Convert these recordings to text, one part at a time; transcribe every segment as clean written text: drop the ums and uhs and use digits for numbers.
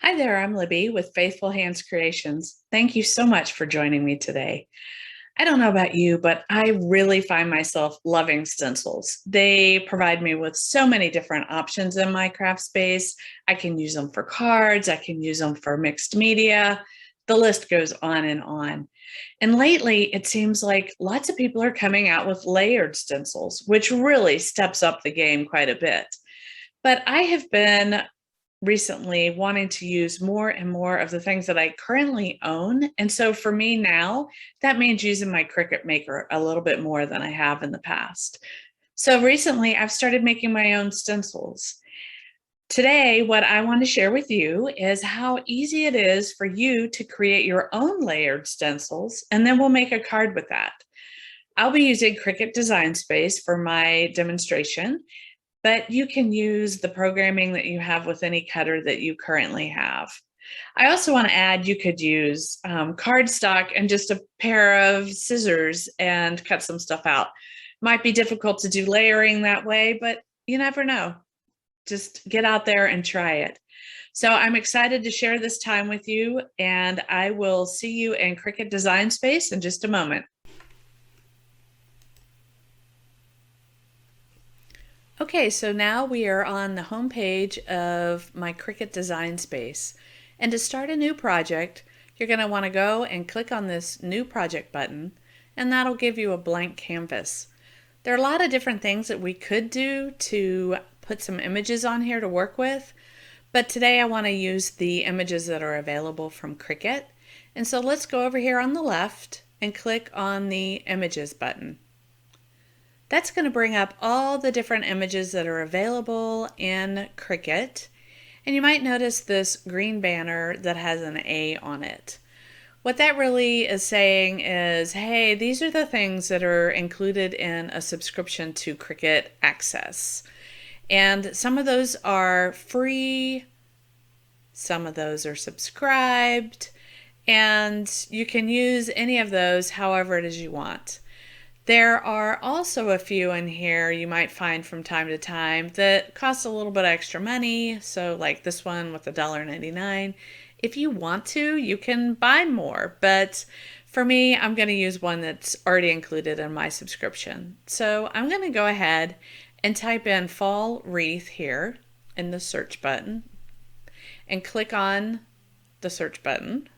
Hi there, I'm Libby with Faithful Hands Creations. Thank you so much for joining me today. I don't know about you, but I really find myself loving stencils. They provide me with so many different options in my craft space. I can use them for cards, I can use them for mixed media. The list goes on and on. And lately, it seems like lots of people are coming out with layered stencils, which really steps up the game quite a bit. But I have been recently wanting to use more and more of the things that I currently own. And so for me now, that means using my Cricut Maker a little bit more than I have in the past. So recently, I've started making my own stencils. Today, what I want to share with you is how easy it is for you to create your own layered stencils, and then we'll make a card with that. I'll be using Cricut Design Space for my demonstration, but you can use the programming that you have with any cutter that you currently have. I also want to add you could use cardstock and just a pair of scissors and cut some stuff out. Might be difficult to do layering that way, but you never know. Just get out there and try it. So I'm excited to share this time with you, and I will see you in Cricut Design Space in just a moment. Okay, so now we are on the home page of my Cricut Design Space. And to start a new project, you're going to want to go and click on this New Project button, and that'll give you a blank canvas. There are a lot of different things that we could do to put some images on here to work with, but today I want to use the images that are available from Cricut. And so let's go over here on the left and click on the Images button. That's going to bring up all the different images that are available in Cricut. And you might notice this green banner that has an A on it. What that really is saying is, hey, these are the things that are included in a subscription to Cricut Access. And some of those are free, some of those are subscribed, and you can use any of those however it is you want. There are also a few in here you might find from time to time that cost a little bit extra money. So like this one with $1.99. If you want to, you can buy more. But for me, I'm going to use one that's already included in my subscription. So I'm going to go ahead and type in fall wreath here in the search button and click on the search button.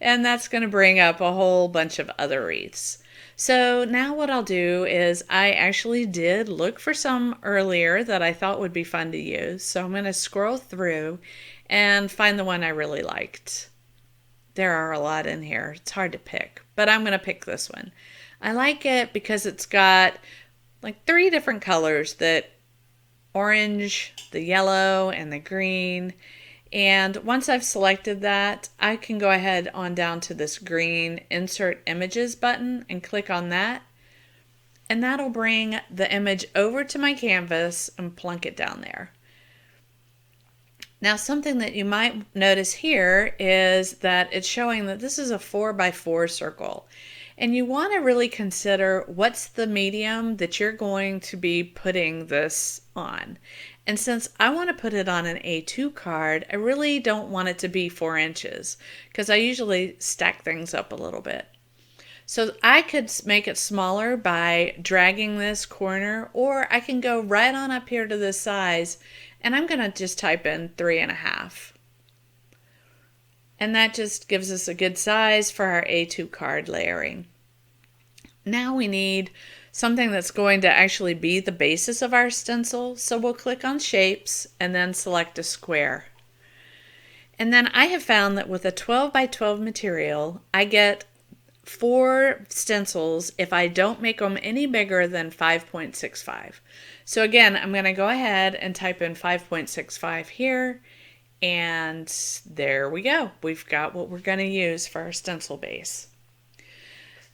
And that's going to bring up a whole bunch of other wreaths. So now what I'll do is I actually did look for some earlier that I thought would be fun to use. So I'm going to scroll through and find the one I really liked. There are a lot in here. It's hard to pick, but I'm going to pick this one. I like it because it's got like 3 different colors, that orange, the yellow, and the green. And once I've selected that, I can go ahead on down to this green Insert Images button and click on that. And that'll bring the image over to my canvas and plunk it down there. Now, something that you might notice here is that it's showing that this is a 4x4 circle. And you want to really consider what's the medium that you're going to be putting this on. And since I want to put it on an A2 card, I really don't want it to be 4 inches because I usually stack things up a little bit. So I could make it smaller by dragging this corner, or I can go right on up here to this size, and I'm going to just type in 3.5. And that just gives us a good size for our A2 card layering. Now we need something that's going to actually be the basis of our stencil. So we'll click on Shapes and then select a square. And then I have found that with a 12x12 material, I get 4 stencils if I don't make them any bigger than 5.65. So again, I'm going to go ahead and type in 5.65 here. And there we go. We've got what we're going to use for our stencil base.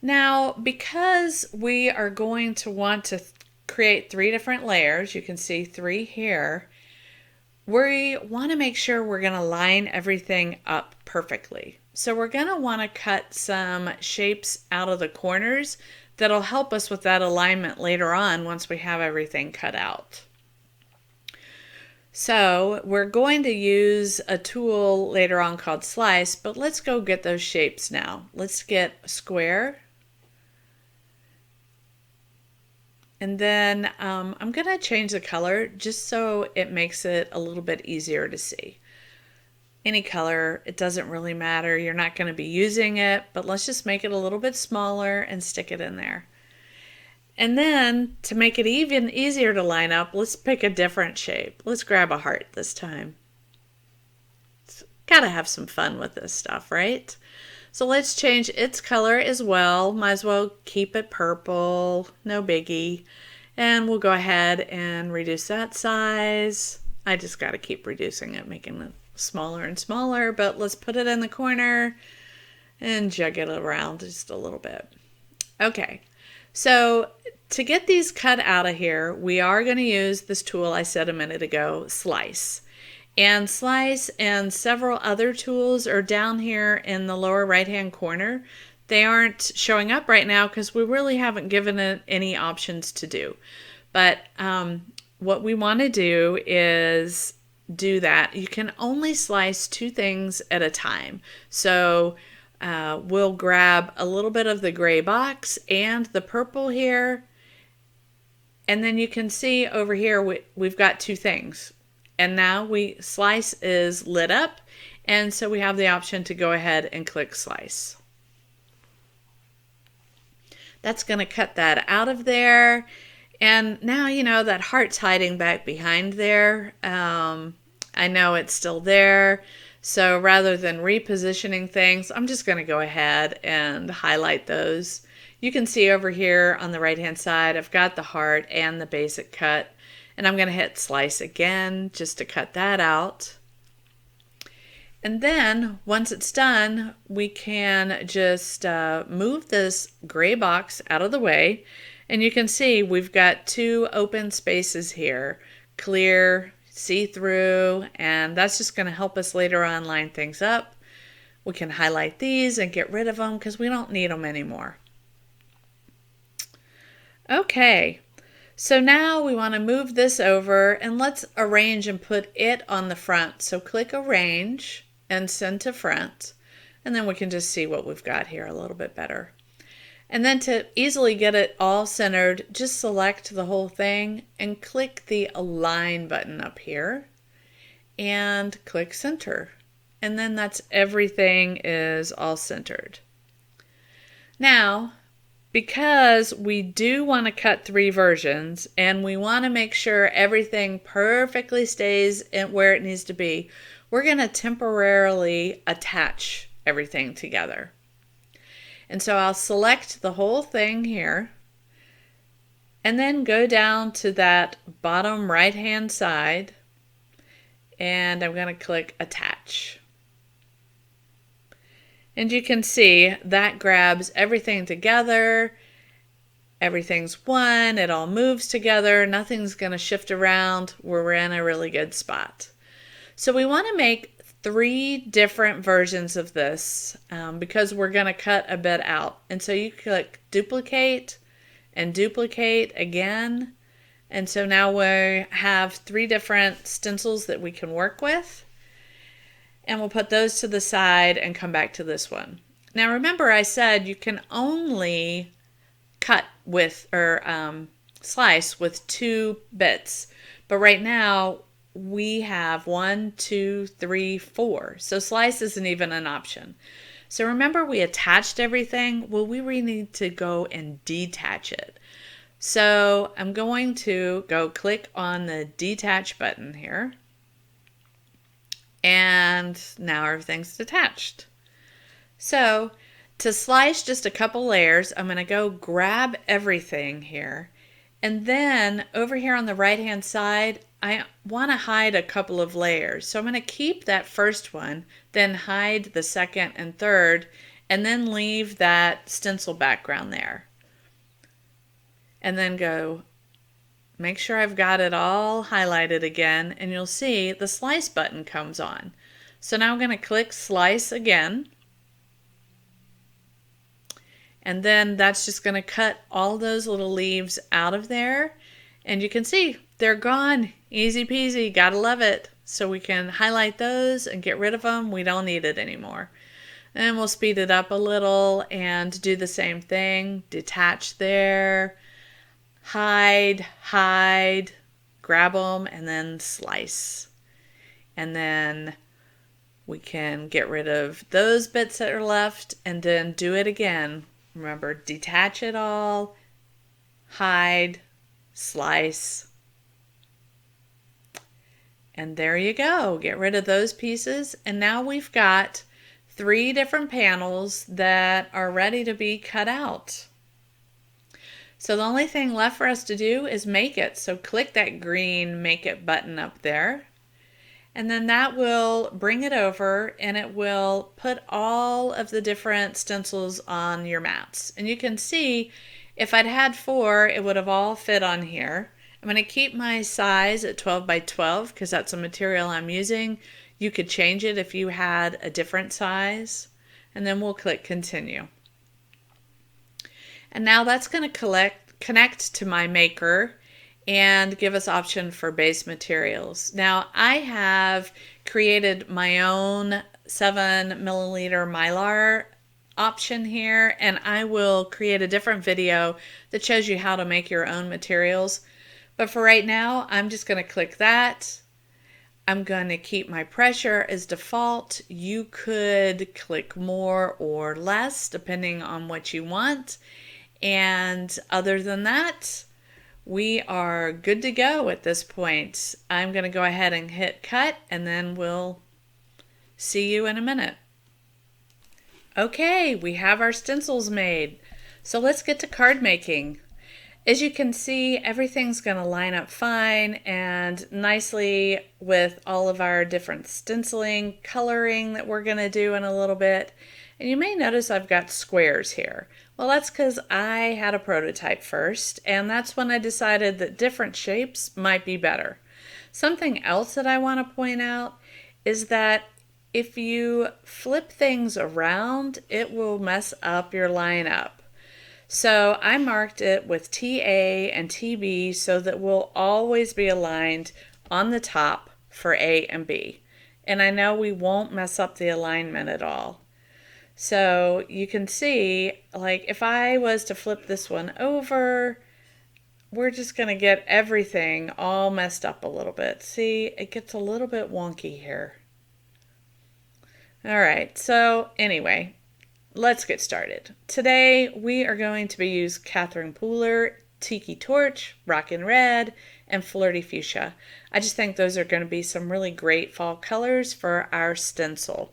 Now, because we are going to want to create 3 different layers, you can see 3 here, we want to make sure we're going to line everything up perfectly. So we're going to want to cut some shapes out of the corners that'll help us with that alignment later on once we have everything cut out. So we're going to use a tool later on called Slice, but let's go get those shapes now. Let's get a square. And then I'm going to change the color just so it makes it a little bit easier to see. Any color, it doesn't really matter. You're not going to be using it, but let's just make it a little bit smaller and stick it in there. And then to make it even easier to line up, let's pick a different shape. Let's grab a heart this time. Gotta have some fun with this stuff, right? So let's change its color as well. Might as well keep it purple, no biggie. And we'll go ahead and reduce that size. I just gotta keep reducing it, making it smaller and smaller, but let's put it in the corner and jug it around just a little bit. Okay, so to get these cut out of here, we are going to use this tool I said a minute ago, Slice. And Slice and several other tools are down here in the lower right hand corner. They aren't showing up right now because we really haven't given it any options to do. But what we want to do is do that. You can only slice two things at a time. So we'll grab a little bit of the gray box and the purple here. And then you can see over here we've got two things. And now Slice is lit up. And so we have the option to go ahead and click Slice. That's going to cut that out of there. And now, you know, that heart's hiding back behind there. I know it's still there. So rather than repositioning things, I'm just going to go ahead and highlight those. You can see over here on the right hand side, I've got the heart and the basic cut. And I'm going to hit Slice again just to cut that out. And then once it's done, we can just move this gray box out of the way. And you can see we've got two open spaces here, clear, see-through, and that's just going to help us later on line things up. We can highlight these and get rid of them because we don't need them anymore. Okay, so now we want to move this over and let's arrange and put it on the front. So click Arrange and Send to Front, and then we can just see what we've got here a little bit better. And then to easily get it all centered, just select the whole thing and click the Align button up here and click Center. And then that's everything is all centered. Now, because we do want to cut 3 versions and we want to make sure everything perfectly stays where it needs to be, we're going to temporarily attach everything together. And so I'll select the whole thing here and then go down to that bottom right hand side and I'm going to click Attach. And you can see that grabs everything together. Everything's one, it all moves together, nothing's going to shift around. We're in a really good spot. So we want to make 3 different versions of this because we're going to cut a bit out. And so you click Duplicate and Duplicate again. And so now we have 3 different stencils that we can work with. And we'll put those to the side and come back to this one. Now remember I said you can only cut with or slice with 2 bits. But right now we have 1, 2, 3, 4. So slice isn't even an option. So remember we attached everything? Well, we really need to go and detach it. So I'm going to go click on the Detach button here. And now everything's detached. So to slice just a couple layers, I'm going to go grab everything here. And then over here on the right hand side, I want to hide a couple of layers. So I'm going to keep that first one, then hide the second and third, and then leave that stencil background there. And then go make sure I've got it all highlighted again, and you'll see the Slice button comes on. So now I'm going to click Slice again. And then that's just going to cut all those little leaves out of there. And you can see they're gone. Easy peasy, gotta love it. So we can highlight those and get rid of them. We don't need it anymore. And we'll speed it up a little and do the same thing. Detach there, hide, grab them, and then slice. And then we can get rid of those bits that are left and then do it again. Remember, detach it all, hide, slice, and there you go. Get rid of those pieces. And now we've got 3 different panels that are ready to be cut out. So the only thing left for us to do is make it. So click that green Make It button up there. And then that will bring it over and it will put all of the different stencils on your mats. And you can see if I'd had 4, it would have all fit on here. I'm going to keep my size at 12 by 12 because that's a material I'm using. You could change it if you had a different size. And then we'll click Continue. And now that's going to connect to my maker and give us option for base materials. Now I have created my own 7 milliliter Mylar option here, and I will create a different video that shows you how to make your own materials. But for right now, I'm just going to click that. I'm going to keep my pressure as default. You could click more or less depending on what you want. And other than that, we are good to go at this point. I'm going to go ahead and hit cut and then we'll see you in a minute. Okay, we have our stencils made. So let's get to card making. As you can see, everything's going to line up fine and nicely with all of our different stenciling, coloring that we're going to do in a little bit. And you may notice I've got squares here. Well, that's because I had a prototype first, and that's when I decided that different shapes might be better. Something else that I want to point out is that if you flip things around, it will mess up your lineup. So I marked it with TA and TB so that we'll always be aligned on the top for A and B. And I know we won't mess up the alignment at all. So you can see, like if I was to flip this one over, we're just going to get everything all messed up a little bit. See, it gets a little bit wonky here. All right, so anyway, let's get started. Today we are going to be using Catherine Pooler, Tiki Torch, Rockin' Red, and Flirty Fuchsia. I just think those are going to be some really great fall colors for our stencil.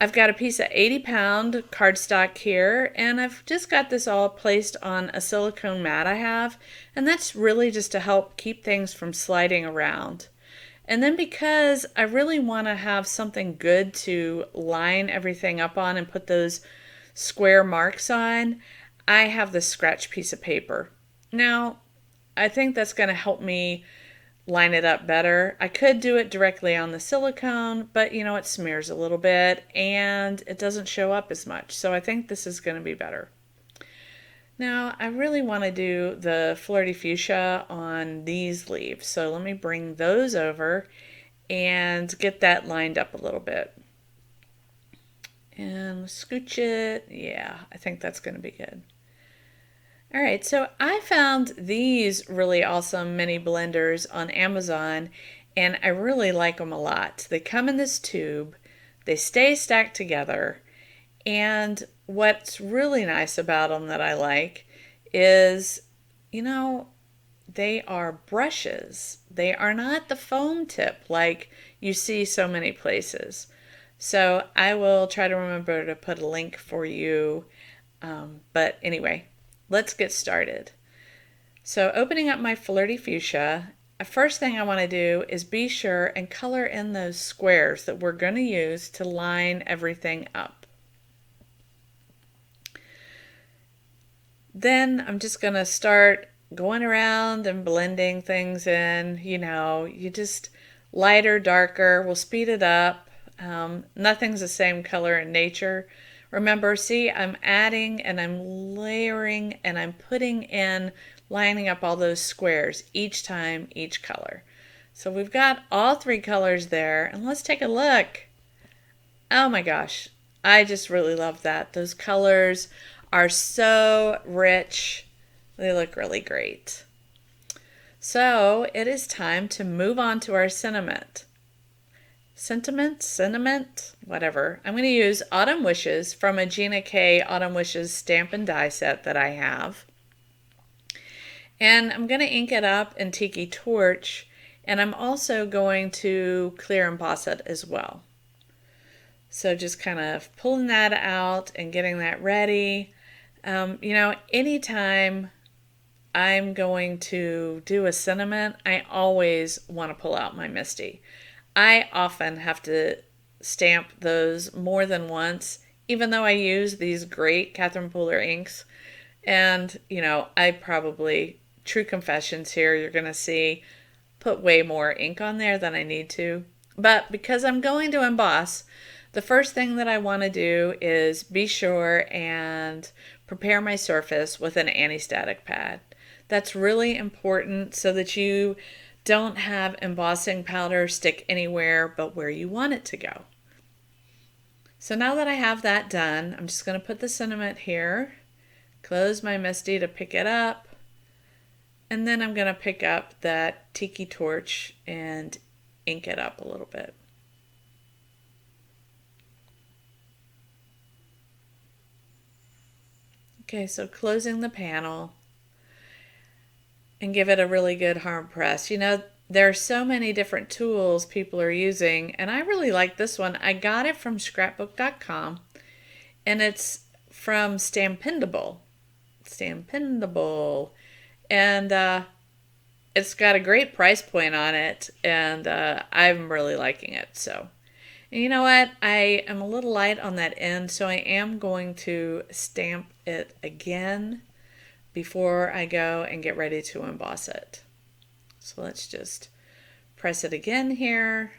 I've got a piece of 80-pound cardstock here, and I've just got this all placed on a silicone mat I have, and that's really just to help keep things from sliding around. And then because I really want to have something good to line everything up on and put those square marks on, I have this scratch piece of paper. Now, I think that's going to help me line it up better. I could do it directly on the silicone, but you know, it smears a little bit and it doesn't show up as much. So I think this is going to be better. Now, I really want to do the Flirty Fuchsia on these leaves. So let me bring those over and get that lined up a little bit. And scooch it. Yeah, I think that's going to be good. All right, so I found these really awesome mini blenders on Amazon, and I really like them a lot. They come in this tube, they stay stacked together, and what's really nice about them that I like is, you know, they are brushes. They are not the foam tip like you see so many places. So I will try to remember to put a link for you, but anyway, let's get started. So opening up my Flirty Fuchsia, the first thing I want to do is be sure and color in those squares that we're going to use to line everything up. Then I'm just going to start going around and blending things in. You know, you just lighter, darker, we'll speed it up. Nothing's the same color in nature. Remember, see, I'm adding and I'm layering and I'm putting in lining up all those squares each time, each color. So we've got all three colors there, and let's take a look. Oh my gosh, I just really love that. Those colors are so rich. They look really great. So it is time to move on to our sentiment, whatever. I'm going to use Autumn Wishes from a Gina K Autumn Wishes stamp and die set that I have. And I'm going to ink it up in Tiki Torch, and I'm also going to clear emboss it as well. So just kind of pulling that out and getting that ready. Anytime I'm going to do a sentiment, I always want to pull out my Misty. I often have to stamp those more than once, even though I use these great Catherine Pooler inks. And, I probably, true confessions here, you're going to see, put way more ink on there than I need to. But because I'm going to emboss, the first thing that I want to do is be sure and prepare my surface with an anti-static pad. That's really important so that you don't have embossing powder stick anywhere but where you want it to go. So now that I have that done, I'm just going to put the sentiment here, close my Misty to pick it up, and then I'm going to pick up that Tiki Torch and ink it up a little bit. Okay, so closing the panel and give it a really good hard press. There are so many different tools people are using, and I really like this one. I got it from scrapbook.com, and it's from Stampendable. And it's got a great price point on it, and I'm really liking it. So, and you know what? I am a little light on that end, so I am going to stamp it again before I go and get ready to emboss it. So let's just press it again here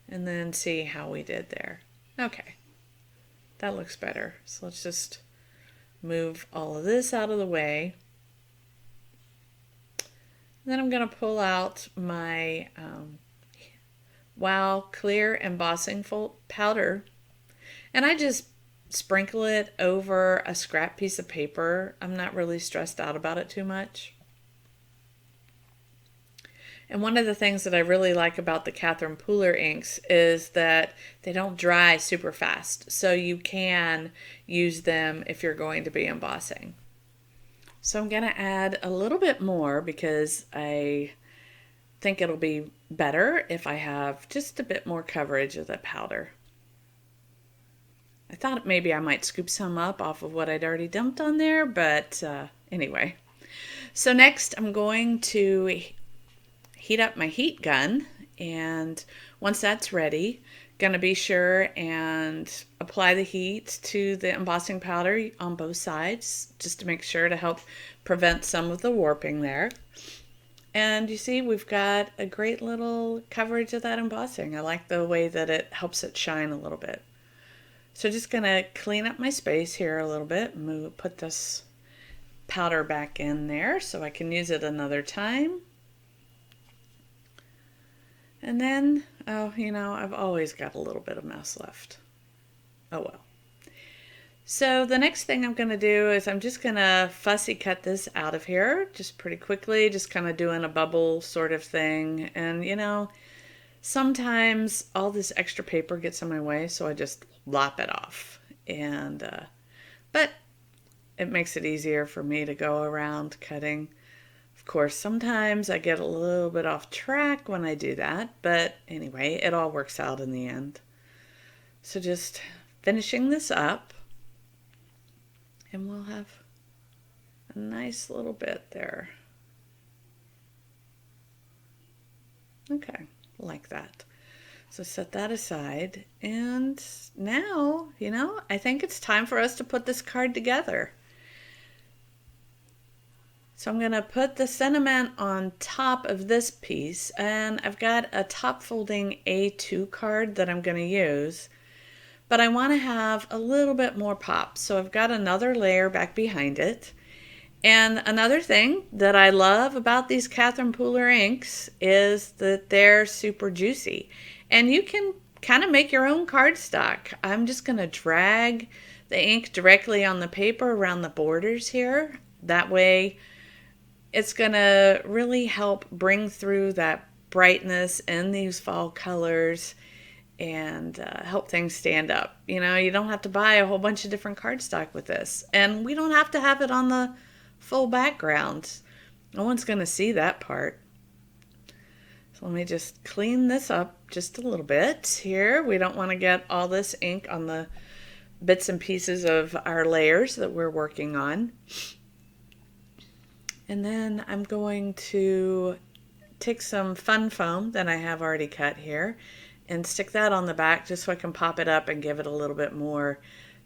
and then see how we did there. Okay, that looks better. So let's just move all of this out of the way. Then I'm going to pull out my Wow Clear Embossing Powder, and I just sprinkle it over a scrap piece of paper. I'm not really stressed out about it too much. And one of the things that I really like about the Catherine Pooler inks is that they don't dry super fast, so you can use them if you're going to be embossing. So I'm going to add a little bit more because I think it'll be better if I have just a bit more coverage of the powder. I thought maybe I might scoop some up off of what I'd already dumped on there, but anyway. So next I'm going to heat up my heat gun, and once that's ready, going to be sure and apply the heat to the embossing powder on both sides just to make sure to help prevent some of the warping there. And you see we've got a great little coverage of that embossing. I like the way that it helps it shine a little bit. So just going to clean up my space here a little bit, put this powder back in there so I can use it another time. And then, I've always got a little bit of mess left. Oh well. So the next thing I'm going to do is I'm just going to fussy cut this out of here just pretty quickly, just kind of doing a bubble sort of thing. And, sometimes all this extra paper gets in my way, so I just lop it off. But it makes it easier for me to go around cutting. Of course, sometimes I get a little bit off track when I do that, but anyway, it all works out in the end. So just finishing this up, and we'll have a nice little bit there. Okay, like that. So set that aside, and now, I think it's time for us to put this card together. So I'm going to put the sentiment on top of this piece, and I've got a top folding A2 card that I'm going to use, but I want to have a little bit more pop. So I've got another layer back behind it, And another thing that I love about these Catherine Pooler inks is that they're super juicy. And you can kind of make your own cardstock. I'm just going to drag the ink directly on the paper around the borders here. That way it's going to really help bring through that brightness in these fall colors and help things stand up. You know, you don't have to buy a whole bunch of different cardstock with this. And we don't have to have it on the full background. No one's going to see that part. So let me just clean this up just a little bit here. We don't want to get all this ink on the bits and pieces of our layers that we're working on. And then I'm going to take some fun foam that I have already cut here and stick that on the back just so I can pop it up and give it a little bit more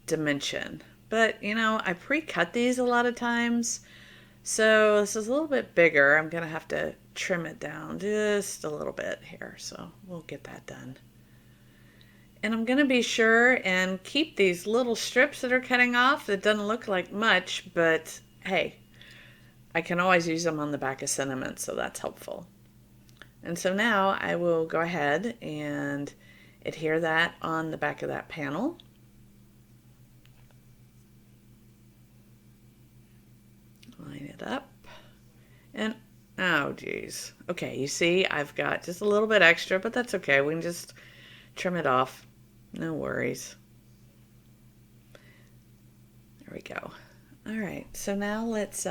dimension. But, you know, I pre-cut these a lot of times, so this is a little bit bigger. I'm going to have to trim it down just a little bit here, so we'll get that done. And I'm going to be sure and keep these little strips that are cutting off. That doesn't look like much, but hey, I can always use them on the back of sentiment, so that's helpful. And so now I will go ahead and adhere that on the back of that panel. Line it up. And oh geez. Okay, you see I've got just a little bit extra, but that's okay. We can just trim it off. No worries. There we go. All right, so now let's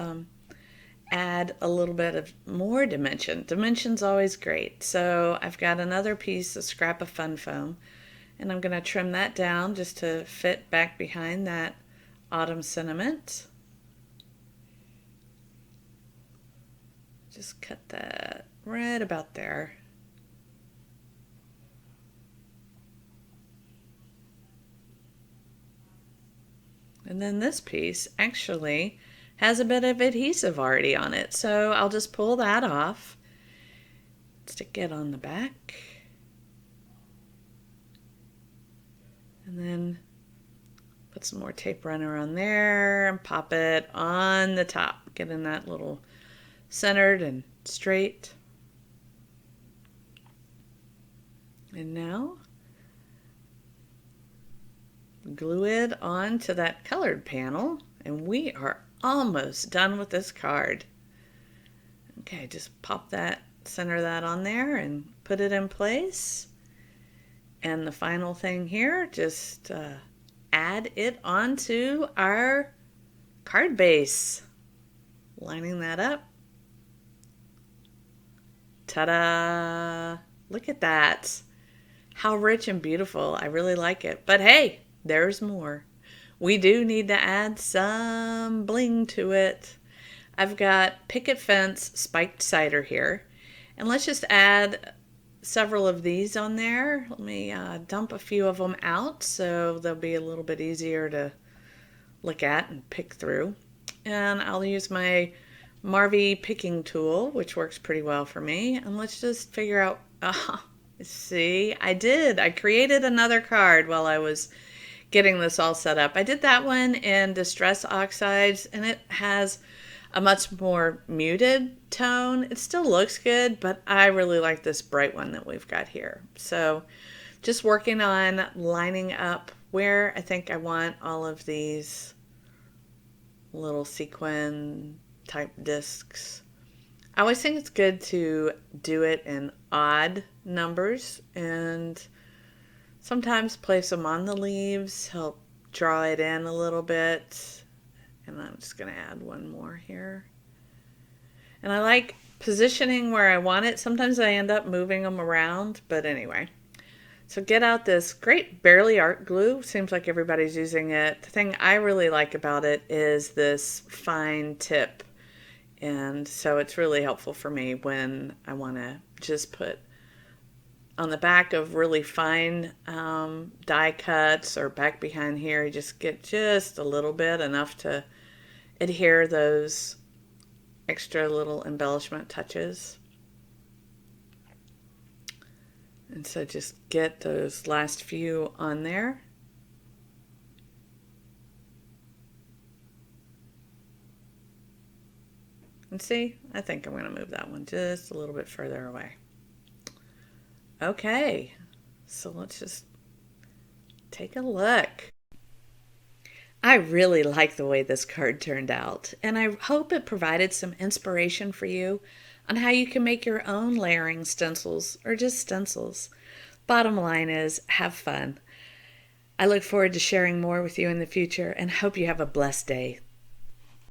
add a little bit of more dimension. Dimension's always great. So I've got another piece, a scrap of fun foam, and I'm going to trim that down just to fit back behind that autumn sentiment. Just cut that right about there. And then this piece actually has a bit of adhesive already on it, so I'll just pull that off, stick it on the back, and then put some more tape runner on there and pop it on the top, getting that little centered and straight. And now glue it onto that colored panel, and we are almost done with this card. Okay, just pop that, center that on there and put it in place. And the final thing here, just add it onto our card base. Lining that up. Ta-da! Look at that. How rich and beautiful. I really like it. But hey, there's more. We do need to add some bling to it. I've got picket fence spiked cider here. And let's just add several of these on there. Let me dump a few of them out so they'll be a little bit easier to look at and pick through. And I'll use my Marvy picking tool, which works pretty well for me. And let's just figure out, see, I created another card while I was getting this all set up. I did that one in Distress Oxides, and it has a much more muted tone. It still looks good, but I really like this bright one that we've got here. So just working on lining up where I think I want all of these little sequin type discs. I always think it's good to do it in odd numbers and sometimes place them on the leaves, help draw it in a little bit. And I'm just going to add one more here. And I like positioning where I want it. Sometimes I end up moving them around, but anyway. So get out this great Barely Art glue. Seems like everybody's using it. The thing I really like about it is this fine tip. And so it's really helpful for me when I want to just put on the back of really fine die cuts or back behind here, you just get just a little bit, enough to adhere those extra little embellishment touches. And so just get those last few on there. And see, I think I'm going to move that one just a little bit further away. Okay, so let's just take a look. I really like the way this card turned out, and I hope it provided some inspiration for you on how you can make your own layering stencils or just stencils. Bottom line is, have fun. I look forward to sharing more with you in the future and hope you have a blessed day.